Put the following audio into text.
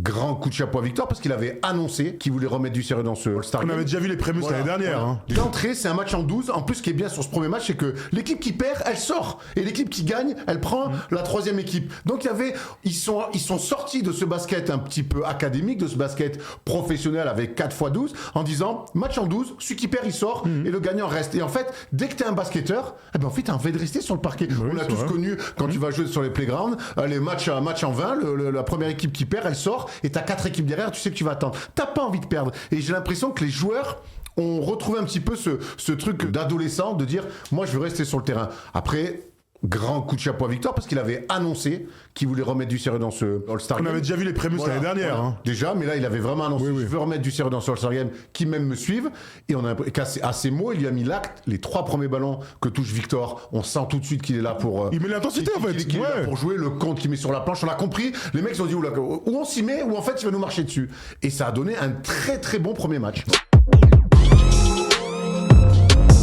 grand coup de chapeau à Victor parce qu'il avait annoncé qu'il voulait remettre du sérieux dans ce All-Star On Game. avait déjà vu les prémices l'année dernière. Hein. D'entrée, c'est un match en 12. En plus, ce qui est bien sur ce premier match, c'est que l'équipe qui perd, elle sort. Et l'équipe qui gagne, elle prend la troisième équipe. Donc, ils sont sortis de ce basket un petit peu académique, de ce basket professionnel avec 4x12, en disant, match en 12, celui qui perd, il sort, et le gagnant reste. Et en fait, dès que t'es un basketteur, eh ben, en fait, t'as envie de rester sur le parquet. Oui, on a c'est tous vrai. connu, quand tu vas jouer sur les playgrounds, les matchs en 20, la première équipe qui perd, elle sort, et t'as 4 équipes derrière, tu sais que tu vas attendre. T'as pas envie de perdre. Et j'ai l'impression que les joueurs ont retrouvé un petit peu ce truc d'adolescent de dire, moi, je veux rester sur le terrain. Après, grand coup de chapeau à Victor parce qu'il avait annoncé qu'il voulait remettre du sérieux dans ce All-Star On Game. avait déjà vu les prémices l'année dernière. Hein. Déjà, mais là, il avait vraiment annoncé Oui, oui. je veux remettre du sérieux dans ce All-Star Game, qui même me suivent. Et on a à ses mots, il lui a mis l'acte. Les 3 premiers ballons que touche Victor, on sent tout de suite qu'il est là pour. Il met l'intensité, en fait. Qu'il est là Ouais. pour jouer le compte qu'il met sur la planche. On a compris. Les mecs se sont dit, ou on s'y met, ou en fait, il va nous marcher dessus. Et ça a donné un très très bon premier match.